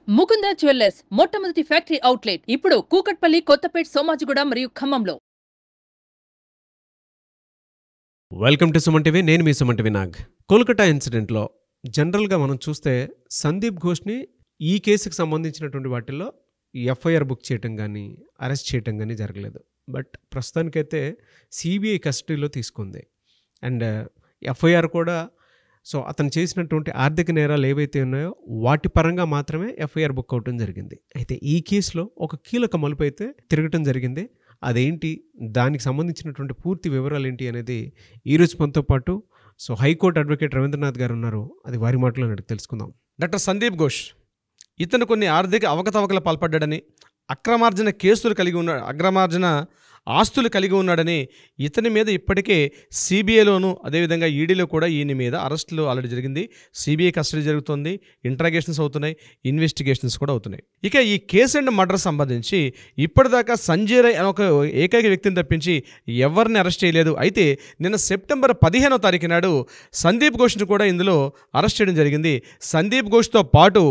Mukunda jewellers మొట్టమొదటి factory outlet ఇప్పుడు కూకట్పల్లి, కొత్తపేట్, సోమాజిగూడ మరియు ఖమ్మంలో. Welcome to Suman TV. నేను మీ సుమన్ టీవీ నాగ్. కోల్కతా ఇన్సిడెంట్లో జనరల్గా మనం చూస్తే సందీప్ ఘోష్ని ఈ కేసుకు సంబంధించినటువంటి వాటిల్లో ఎఫ్ఐఆర్ బుక్ చేయటం కానీ అరెస్ట్ చేయటం కానీ జరగలేదు. బట్ ప్రస్తుతానికైతే సిబిఐ కస్టడీలో తీసుకుంది. అండ్ ఎఫ్ఐఆర్ కూడా అతను చేసినటువంటి ఆర్థిక నేరాలు ఏవైతే ఉన్నాయో వాటి పరంగా మాత్రమే ఎఫ్ఐఆర్ బుక్ అవటం జరిగింది. అయితే ఈ కేసులో ఒక కీలక మలుపు అయితే తిరగటం జరిగింది. అదేంటి, దానికి సంబంధించినటువంటి పూర్తి వివరాలు ఏంటి అనేది ఈరోజు మనతో పాటు హైకోర్టు అడ్వకేట్ రవీంద్రనాథ్ గారు ఉన్నారు. అది వారి మాటలో అడిగి తెలుసుకుందాం. డాక్టర్ సందీప్ ఘోష్ ఇతను కొన్ని ఆర్థిక అవకతవకలు పాల్పడ్డాడని, అక్రమార్జన కేసులు కలిగి ఉన్నాడు, అక్రమార్జన ఆస్తులు కలిగి ఉన్నాడని ఇతని మీద ఇప్పటికే సిబిఐలోను అదేవిధంగా ఈడీలో కూడా ఈయన మీద అరెస్టులు ఆల్రెడీ జరిగింది. సిబిఐ కస్టడీ జరుగుతుంది, ఇంట్రాగేషన్స్ అవుతున్నాయి, ఇన్వెస్టిగేషన్స్ కూడా అవుతున్నాయి. ఇక ఈ కేసు అండ్ మర్డర్ సంబంధించి ఇప్పటిదాకా సంజయ్ రాయ్ అనే ఒక ఏకైక వ్యక్తిని తప్పించి ఎవరిని అరెస్ట్ చేయలేదు. అయితే నిన్న సెప్టెంబర్ 15వ తారీఖు నాడు సందీప్ ఘోష్ను కూడా ఇందులో అరెస్ట్ చేయడం జరిగింది. సందీప్ ఘోష్తో పాటు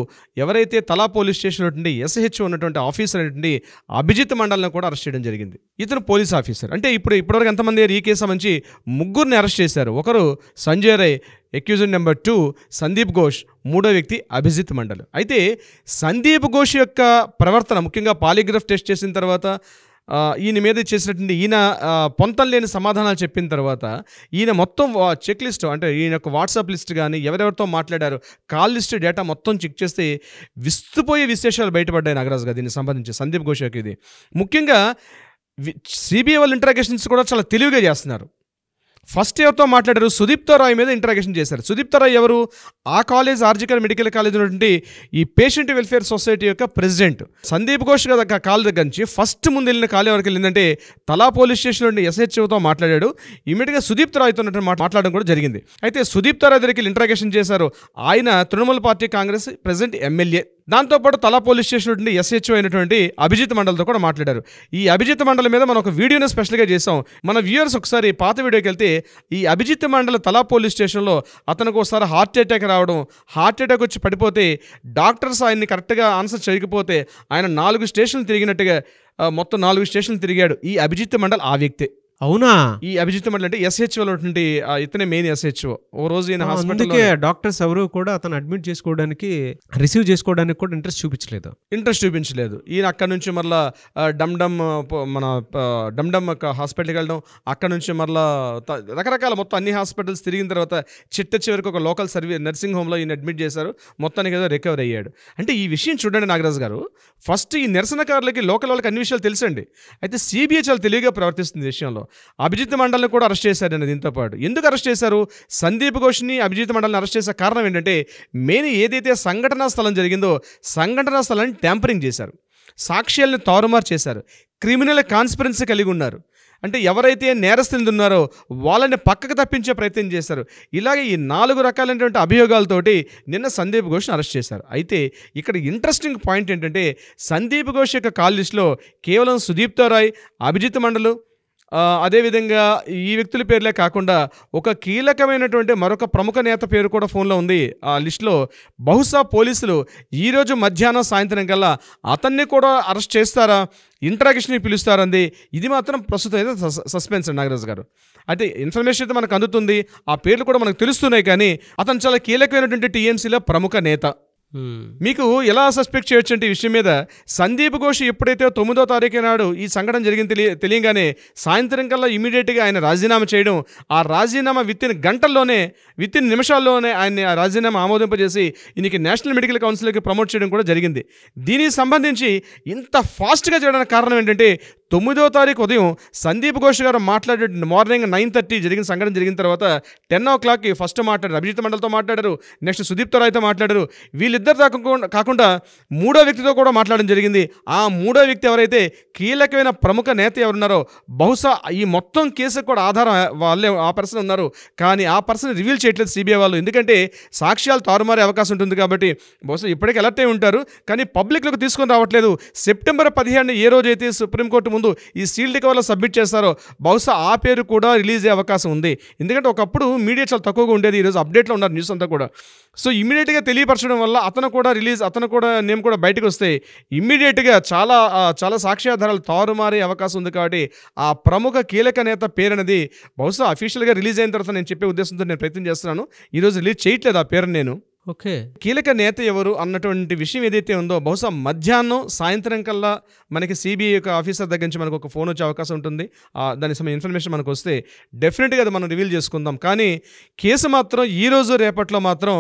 ఎవరైతే తలా పోలీస్ స్టేషన్ ఉన్నటువంటి ఎస్హెచ్ ఉన్నటువంటి ఆఫీసర్ అనేటువంటి అభిజిత్ మండల్ని కూడా అరెస్ట్ చేయడం జరిగింది. ఇతను పోలీస్ ఆఫీసర్. అంటే ఇప్పటివరకు ఎంతమంది ఈ కేసు సంబంధించి ముగ్గురిని అరెస్ట్ చేశారు. ఒకరు సంజయ్ రాయ్, అక్యూజ్డ్ నెంబర్ 2 సందీప్ ఘోష్, మూడో వ్యక్తి అభిజిత్ మండల్. అయితే సందీప్ ఘోష్ యొక్క ప్రవర్తన, ముఖ్యంగా పాలిగ్రాఫ్ టెస్ట్ చేసిన తర్వాత ఈయన మీద చేసినటువంటి ఈయన పొంతం లేని సమాధానాలు చెప్పిన తర్వాత ఈయన మొత్తం చెక్ లిస్ట్, అంటే ఈయన యొక్క వాట్సాప్ లిస్ట్ కానీ ఎవరెవరితో మాట్లాడారు కాల్ లిస్ట్ డేటా మొత్తం చెక్ చేస్తే విస్తుపోయే విశేషాలు బయటపడ్డాయి నాగరాజు గారు దీనికి సంబంధించి. సందీప్ ఘోష్ యొక్క ఇది ముఖ్యంగా సిబిఐ వాళ్ళ ఇంటరాగేషన్స్ కూడా చాలా తెలివిగా చేస్తున్నారు. ఫస్ట్ ఎవరితో మాట్లాడారు, సుదీప్తో రాయ్ మీద ఇంటరాగేషన్ చేశారు. సుదీప్తో రాయ్ ఎవరు? ఆ కాలేజ్ ఆర్జికల్ మెడికల్ కాలేజ్ ఉన్నటువంటి ఈ పేషెంట్ వెల్ఫేర్ సొసైటీ యొక్క ప్రెసిడెంట్. సందీప్ ఘోష్ కదా కాల్ దగ్గర నుంచి ఫస్ట్ ముందు వెళ్ళిన కాల్ ఎవరికి వెళ్ళిందంటే తలా పోలీస్ స్టేషన్లో ఉండి ఎస్హెచ్ఓతో మాట్లాడాడు. ఇమీడియట్గా సుదీప్తో రాయ్తో మాట్లాడడం కూడా జరిగింది. అయితే సుదీప్తో రాయ్ దగ్గరికి ఇంటరాగేషన్ చేశారు. ఆయన Trinamool party Congress president MLA. దాంతోపాటు తలా పోలీస్ స్టేషన్ నుండి ఎస్హెచ్ఓ అయినటువంటి అభిజిత్ మండల్తో కూడా మాట్లాడారు. ఈ అభిజిత్ మండల్ మీద మనం ఒక వీడియోని స్పెషల్గా చేసాం. మన వ్యూవర్స్ ఒకసారి పాత వీడియోకి వెళ్తే ఈ అభిజిత్ మండల్ తలా పోలీస్ స్టేషన్లో అతనికి ఒకసారి హార్ట్ అటాక్ రావడం, హార్ట్ అటాక్ వచ్చి పడిపోతే డాక్టర్స్ ఆయన్ని కరెక్ట్గా ఆన్సర్ చేయకపోతే ఆయన 4 స్టేషన్లు తిరిగినట్టుగా మొత్తం 4 స్టేషన్లు తిరిగాడు ఈ అభిజిత్ మండల్. ఆ వ్యక్తే. అవునా? ఈ అభిజిత్ మండల్ అంటే ఎస్హెచ్ఓ ఉన్నటువంటి ఇతనే మెయిన్ ఎస్హెచ్ఓ. ఓ రోజు ఈయన హాస్పిటల్ డాక్టర్స్ ఎవరు కూడా అతను అడ్మిట్ చేసుకోవడానికి, రిసీవ్ చేసుకోవడానికి కూడా ఇంట్రెస్ట్ చూపించలేదు. ఈయన అక్కడ నుంచి మరలా డమ్డమ్ హాస్పిటల్కి వెళ్ళడం, అక్కడ నుంచి మరలా రకరకాల మొత్తం అన్ని హాస్పిటల్స్ తిరిగిన తర్వాత చివరికి ఒక లోకల్ నర్సింగ్ హోమ్లో ఈయన అడ్మిట్ చేశారు. మొత్తానికి ఏదో రికవర్ అయ్యాడు. అంటే ఈ విషయం చూడండి నాగరాజు గారు, ఫస్ట్ ఈ నిరసనకారులకి లోకల్ వాళ్ళకి అన్ని విషయాలు తెలుసండి. అయితే సిబిఐ చాలా తెలివిగా ప్రవర్తిస్తుంది విషయంలో. అభిజిత్ మండల్ని కూడా అరెస్ట్ చేశారండి. దీంతో పాటు ఎందుకు అరెస్ట్ చేశారు? సందీప్ ఘోష్ని, అభిజిత్ మండల్ని అరెస్ట్ చేసే కారణం ఏంటంటే మెయిన్ ఏదైతే సంఘటనా స్థలం జరిగిందో సంఘటనా స్థలాన్ని ట్యాంపరింగ్ చేశారు, సాక్ష్యాలను తారుమారు చేశారు, క్రిమినల్ కాన్స్పిరెన్సీ కలిగి ఉన్నారు. అంటే ఎవరైతే నేరస్తులు ఉన్నారో వాళ్ళని పక్కకు తప్పించే ప్రయత్నం చేశారు. ఇలాగే ఈ 4 రకాలైనటువంటి అభియోగాలతోటి నిన్న సందీప్ ఘోష్ని అరెస్ట్ చేశారు. అయితే ఇక్కడ ఇంట్రెస్టింగ్ పాయింట్ ఏంటంటే సందీప్ ఘోష్ యొక్క కాల్ లిస్టులో కేవలం సుదీప్తో రాయ్, అభిజిత్ మండలు, అదేవిధంగా ఈ వ్యక్తుల పేర్లే కాకుండా ఒక కీలకమైనటువంటి మరొక ప్రముఖ నేత పేరు కూడా ఫోన్లో ఉంది ఆ లిస్టులో. బహుశా పోలీసులు ఈరోజు మధ్యాహ్నం సాయంత్రం కల్లా అతన్ని కూడా అరెస్ట్ చేస్తారా, ఇంట్రాగేషన్కి పిలుస్తారంది. ఇది మాత్రం ప్రస్తుతం అయితే సస్పెన్స్ నాగరాజు గారు. అయితే ఇన్ఫర్మేషన్ అయితే మనకు అందుతుంది, ఆ పేర్లు కూడా మనకు తెలుస్తున్నాయి. కానీ అతను చాలా కీలకమైనటువంటి టీఎంసీలో ప్రముఖ నేత. మీకు ఎలా సస్పెక్ట్ చేయొచ్చు అంటే ఈ విషయం మీద సందీప్ ఘోష్ ఎప్పుడైతే 9వ తారీఖు నాడు ఈ సంఘటన జరిగింది తెలియగానే సాయంత్రం కల్లా ఇమీడియట్గా ఆయన రాజీనామా చేయడం, ఆ రాజీనామా విత్ ఇన్ నిమిషాల్లోనే ఆయన ఆ రాజీనామా ఆమోదింపజేసి ఈయనకి నేషనల్ మెడికల్ కౌన్సిల్కి ప్రమోట్ చేయడం కూడా జరిగింది. దీనికి సంబంధించి ఇంత ఫాస్ట్గా చేయడానికి కారణం ఏంటంటే 9వ తారీఖు ఉదయం సందీప్ ఘోష్ గారు మాట్లాడే మార్నింగ్ 9:30 జరిగిన సంఘటన జరిగిన తర్వాత 10 o'clockకి ఫస్ట్ మాట్లాడారు, అభిజిత్ మండల్తో మాట్లాడారు, నెక్స్ట్ సుదీప్తో రాయ్తో మాట్లాడారు. వీళ్ళిద్దరు కాకుండా మూడో వ్యక్తితో కూడా మాట్లాడడం జరిగింది. ఆ మూడో వ్యక్తి ఎవరైతే కీలకమైన ప్రముఖ నేత ఎవరున్నారో బహుశా ఈ మొత్తం కేసుకు కూడా ఆధారం వాళ్ళే, ఆ పర్సన్ ఉన్నారు. కానీ ఆ పర్సన్ రివీల్ చేయట్లేదు సిబిఐ వాళ్ళు. ఎందుకంటే సాక్ష్యాలు తారుమారే అవకాశం ఉంటుంది కాబట్టి బహుశా ఇప్పటికీ అలర్ట్ అయి ఉంటారు. కానీ పబ్లిక్లోకి తీసుకొని రావట్లేదు. సెప్టెంబర్ 15 ఏ రోజైతే సుప్రీంకోర్టు ముందు ముందు ఈ సీల్డ్ కవర్లో సబ్మిట్ చేస్తారో బహుశా ఆ పేరు కూడా రిలీజ్ అయ్యే అవకాశం ఉంది. ఎందుకంటే ఒకప్పుడు మీడియా చాలా తక్కువగా ఉండేది, ఈరోజు అప్డేట్లో ఉన్నారు న్యూస్ అంతా కూడా. సో ఇమ్మీడియట్గా తెలియపరచడం వల్ల అతను కూడా నేమ్ కూడా బయటకు వస్తే ఇమ్మీడియట్గా చాలా సాక్ష్యాధారాలు తారుమారే అవకాశం ఉంది. కాబట్టి ఆ ప్రముఖ కీలక నేత పేరు అనేది బహుశా అఫీషియల్గా రిలీజ్ అయిన తర్వాత నేను చెప్పే ఉద్దేశంతో నేను ప్రయత్నం చేస్తున్నాను. ఈరోజు రిలీజ్ చేయట్లేదు ఆ పేరు నేను. ఓకే, కీలక నేత ఎవరు అన్నటువంటి విషయం ఏదైతే ఉందో బహుశా మధ్యాహ్నం సాయంత్రం కల్లా మనకి సిబిఐ యొక్క ఆఫీసర్ దగ్గర నుంచి మనకు ఒక ఫోన్ వచ్చే అవకాశం ఉంటుంది. దానికి సంబంధించిన ఇన్ఫర్మేషన్ మనకు వస్తే డెఫినెట్గా అది మనం రివీల్ చేసుకుందాం. కానీ కేసు మాత్రం ఈరోజు రేపట్లో మాత్రం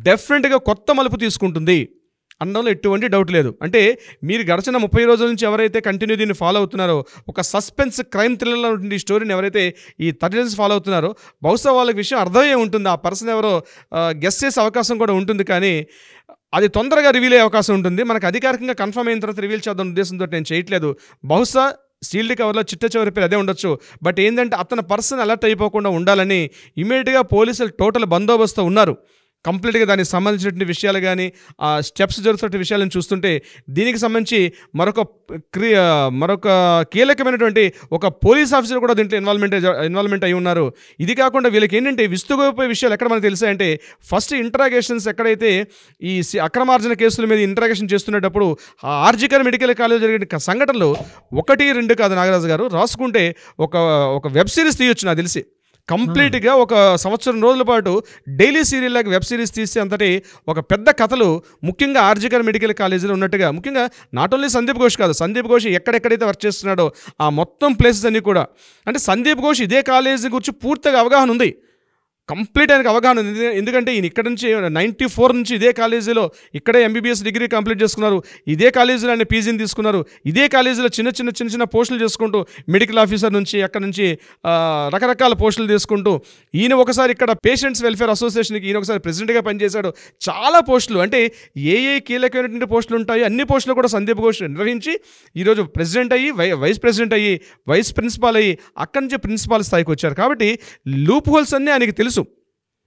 డెఫినెట్గా కొత్త మలుపు తీసుకుంటుంది అనడంలో ఎటువంటి డౌట్ లేదు. అంటే మీరు గడిచిన 30 రోజుల నుంచి ఎవరైతే కంటిన్యూ దీన్ని ఫాలో అవుతున్నారో, ఒక సస్పెన్స్ క్రైమ్ థ్రిల్లర్లో ఉంటుంది ఈ స్టోరీని ఎవరైతే ఈ 30 డేస్ ఫాలో అవుతున్నారో బహుశా వాళ్ళకి విషయం అర్థమయ్యే ఉంటుంది. ఆ పర్సన్ ఎవరో గెస్ చేసే అవకాశం కూడా ఉంటుంది. కానీ అది తొందరగా రివీల్ అయ్యే అవకాశం ఉంటుంది. మనకు అధికారికంగా కన్ఫర్మ్ అయిన తర్వాత రివీల్ చేద్దాం ఉద్దేశంతో నేను చేయట్లేదు. బహుశా సీల్డ్ కవర్లో చిట్ట చివరి పేరు అదే ఉండొచ్చు. బట్ ఏంటంటే అతని పర్సన్ అలర్ట్ అయిపోకుండా ఉండాలని ఇమీడియట్గా పోలీసులు టోటల్ బందోబస్తు ఉన్నారు. కంప్లీట్గా దానికి సంబంధించినటువంటి విషయాలు కానీ ఆ స్టెప్స్ జరుగుతున్న విషయాలను చూస్తుంటే దీనికి సంబంధించి మరొక కీలకమైనటువంటి ఒక పోలీస్ ఆఫీసర్ కూడా దీంట్లో ఇన్వాల్వ్మెంట్ అయి ఉన్నారు. ఇది కాకుండా వీళ్ళకి ఏంటంటే విస్తుపోయే విషయాలు ఎక్కడ మనకు తెలుసాయంటే, ఫస్ట్ ఇంటరాగేషన్స్ ఎక్కడైతే ఈ అక్రమార్జన కేసుల మీద ఇంటరాగేషన్ చేస్తున్నప్పుడు ఆ ఆర్జికర్ మెడికల్ కాలేజ్ జరిగిన సంఘటనలు 1, 2 కాదు నాగరాజు గారు, రాసుకుంటే ఒక వెబ్ సిరీస్ తీయొచ్చు నాకు తెలిసి. కంప్లీట్గా ఒక సంవత్సరం రోజుల పాటు డైలీ సీరియల్ లాగా వెబ్ సిరీస్ తీసి అంతటి ఒక పెద్ద కథలు ముఖ్యంగా ఆర్జికర్ మెడికల్ కాలేజీలో ఉన్నట్టుగా, ముఖ్యంగా నాట్ ఓన్లీ సందీప్ ఘోష్ కాదు, సందీప్ ఘోష్ ఎక్కడెక్కడైతే వర్క్ చేస్తున్నాడో ఆ మొత్తం ప్లేసెస్ అన్నీ కూడా, అంటే సందీప్ ఘోష్ ఇదే కాలేజీ గురించి పూర్తిగా అవగాహన ఉంది, కంప్లీట్ ఆయనకు అవగాహన ఉంది. ఎందుకంటే ఈయన ఇక్కడ నుంచి 94 నుంచి ఇదే కాలేజీలో ఇక్కడే ఎంబీబీఎస్ డిగ్రీ కంప్లీట్ చేసుకున్నారు, ఇదే కాలేజీలో ఆయన పీజీని తీసుకున్నారు, ఇదే కాలేజీలో చిన్న పోస్టులు చేసుకుంటూ మెడికల్ ఆఫీసర్ నుంచి అక్కడ నుంచి రకరకాల పోస్టులు తీసుకుంటూ ఈయన ఒకసారి ఇక్కడ పేషెంట్స్ వెల్ఫేర్ అసోసియేషన్కి ఈయన ఒకసారి ప్రెసిడెంట్గా పనిచేశాడు. చాలా పోస్టులు, అంటే ఏ కీలకమైనటువంటి పోస్టులు ఉంటాయో అన్ని పోస్టులు కూడా సందీప్ ఘోష్ నిర్వహించి ఈరోజు ప్రెసిడెంట్ అయ్యి వైస్ ప్రెసిడెంట్ అయ్యి వైస్ ప్రిన్సిపాల్ అయ్యి అక్కడి నుంచి ప్రిన్సిపాల్ స్థాయికి వచ్చారు. కాబట్టి లూప్ హోల్స్ అన్నీ ఆయనకి తెలుసు.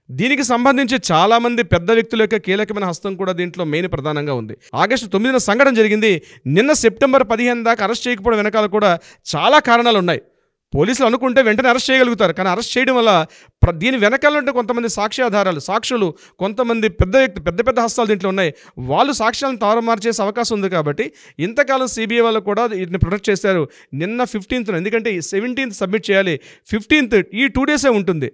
దీనికి సంబంధించి చాలామంది పెద్ద వ్యక్తుల యొక్క కీలకమైన హస్తం కూడా దీంట్లో మెయిన్ ప్రధానంగా ఉంది. ఆగస్టు 9న సంఘటన జరిగింది. నిన్న సెప్టెంబర్ 15 దాకా అరెస్ట్ చేయకపోవడం వెనకాల కూడా చాలా కారణాలు ఉన్నాయి. పోలీసులు అనుకుంటే వెంటనే అరెస్ట్ చేయగలుగుతారు, కానీ అరెస్ట్ చేయడం వల్ల దీని వెనకాల ఉంటే కొంతమంది సాక్షులు, కొంతమంది పెద్ద హస్తాలు దీంట్లో ఉన్నాయి. వాళ్ళు సాక్ష్యాలను తారుమారు చేసే అవకాశం ఉంది. కాబట్టి ఇంతకాలం సిబిఐ వాళ్ళు కూడా వీటిని ప్రొటెక్ట్ చేశారు. నిన్న 15న, ఎందుకంటే 17th సబ్మిట్ చేయాలి, 15th ఈ 2 డేసే ఉంటుంది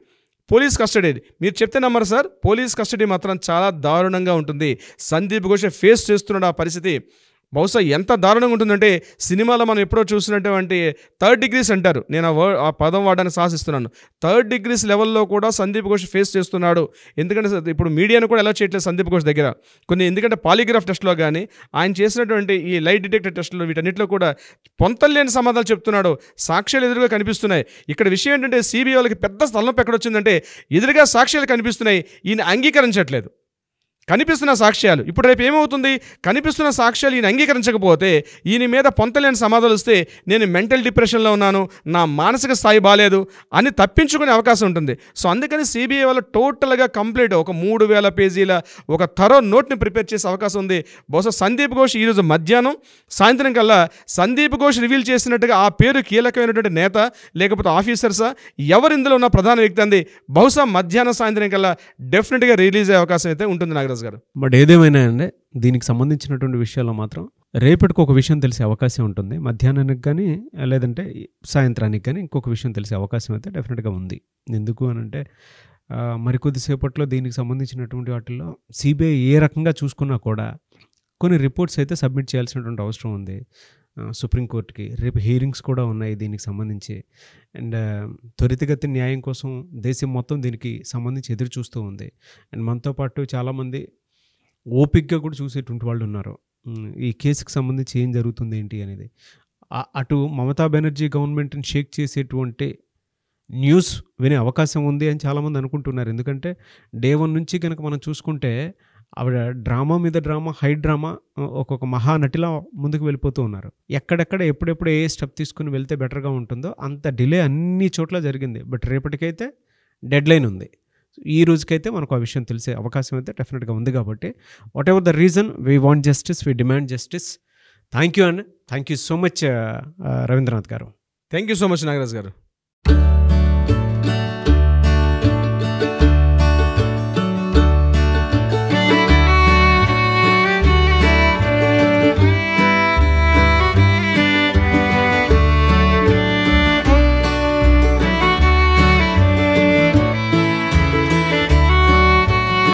పోలీస్ కస్టడీ. మీరు చెప్తే నమ్మరు సార్, పోలీస్ కస్టడీ మాత్రం చాలా దారుణంగా ఉంటుంది. సందీప్ ఘోష్ ఫేస్ చేస్తున్నాడు ఆ పరిస్థితి. బహుశా ఎంత దారుణంగా ఉంటుందంటే సినిమాలో మనం ఎప్పుడో చూసినటువంటి 3rd degrees అంటారు, నేను ఆ పదం వాడడానికి సాహసిస్తున్నాను. 3rd degrees లెవెల్లో కూడా సందీప్ ఘోష్ ఫేస్ చేస్తున్నాడు. ఎందుకంటే ఇప్పుడు మీడియాను కూడా ఎలా చేయట్లేదు సందీప్ ఘోష్ దగ్గర కొన్ని, ఎందుకంటే పాలిగ్రాఫ్ టెస్ట్లో కానీ ఆయన చేసినటువంటి ఈ లైట్ డిటెక్టర్ టెస్టులు వీటన్నిటిలో కూడా పొంతలేని సమాధానాలు చెప్తున్నాడు. సాక్ష్యాలు ఎదురుగా కనిపిస్తున్నాయి. ఇక్కడ విషయం ఏంటంటే సిబిఐ వాళ్ళకి పెద్ద తలనొప్పి ఎక్కడొచ్చిందంటే, ఎదురుగా సాక్ష్యాలు కనిపిస్తున్నాయి, ఈయన అంగీకరించట్లేదు. కనిపిస్తున్న సాక్ష్యాలు ఇప్పుడు రేపు ఏమవుతుంది, కనిపిస్తున్న సాక్ష్యాలు ఈయన అంగీకరించకపోతే ఈయన మీద పొంతలేని సమాధానాలు వస్తే నేను మెంటల్ డిప్రెషన్లో ఉన్నాను, నా మానసిక స్థాయి బాగాలేదు అని తప్పించుకునే అవకాశం ఉంటుంది. సో అందుకని సిబిఐ వాళ్ళు టోటల్గా కంప్లీట్ ఒక 3000 పేజీల ఒక థరో నోట్ని ప్రిపేర్ చేసే అవకాశం ఉంది. బహుశా సందీప్ ఘోష్ ఈరోజు మధ్యాహ్నం సాయంత్రం కల్లా సందీప్ ఘోష్ రివీల్ చేసినట్టుగా ఆ పేరు కీలకమైనటువంటి నేత లేకపోతే ఆఫీసర్సా ఎవరు ఇందులో ఉన్న ప్రధాన వ్యక్తి అంది బహుశా మధ్యాహ్నం సాయంత్రం కల్లా డెఫినెట్గా రిలీజ్ అయ్యే అవకాశం అయితే ఉంటుంది నాగరాజు గారు. బట్ ఏదేమైనా అండి, దీనికి సంబంధించినటువంటి విషయాల్లో మాత్రం రేపటికి ఒక విషయం తెలిసే అవకాశం ఉంటుంది. మధ్యాహ్నానికి కానీ లేదంటే సాయంత్రానికి కానీ ఇంకొక విషయం తెలిసే అవకాశం అయితే డెఫినెట్గా ఉంది. ఎందుకు అని అంటే మరికొద్దిసేపట్లో దీనికి సంబంధించినటువంటి వాటిల్లో సిబిఐ ఏ రకంగా చూసుకున్నా కూడా కొన్ని రిపోర్ట్స్ అయితే సబ్మిట్ చేయాల్సినటువంటి అవసరం ఉంది సుప్రీంకోర్టుకి. రేపు హీరింగ్స్ కూడా ఉన్నాయి దీనికి సంబంధించి. అండ్ త్వరితగతి న్యాయం కోసం దేశం మొత్తం దీనికి సంబంధించి ఎదురు చూస్తూ ఉంది. అండ్ మనతో పాటు చాలామంది ఓపిక్గా కూడా చూసేటువంటి వాళ్ళు ఉన్నారు, ఈ కేసుకు సంబంధించి ఏం జరుగుతుంది ఏంటి అనేది. అటు మమతా బెనర్జీ గవర్నమెంట్ని షేక్ చేసేటువంటి న్యూస్ వినే అవకాశం ఉంది అని చాలామంది అనుకుంటున్నారు. ఎందుకంటే డే 1 నుంచి కనుక మనం చూసుకుంటే ఆవిడ డ్రామా మీద డ్రామా, హై డ్రామా, ఒక్కొక్క మహానటిలా ముందుకు వెళ్ళిపోతూ ఉన్నారు. ఎక్కడెక్కడ ఎప్పుడెప్పుడు ఏ స్టెప్ తీసుకుని వెళ్తే బెటర్గా ఉంటుందో అంత డిలే అన్ని చోట్ల జరిగింది. బట్ రేపటికైతే డెడ్ లైన్ ఉంది. ఈ రోజుకైతే మనకు ఆ విషయం తెలిసే అవకాశం అయితే డెఫినెట్గా ఉంది. కాబట్టి whatever the reason, we want justice, we demand justice. Thank you అండి, thank you so much Ravindranath గారు. Thank you so much Nagaraj గారు.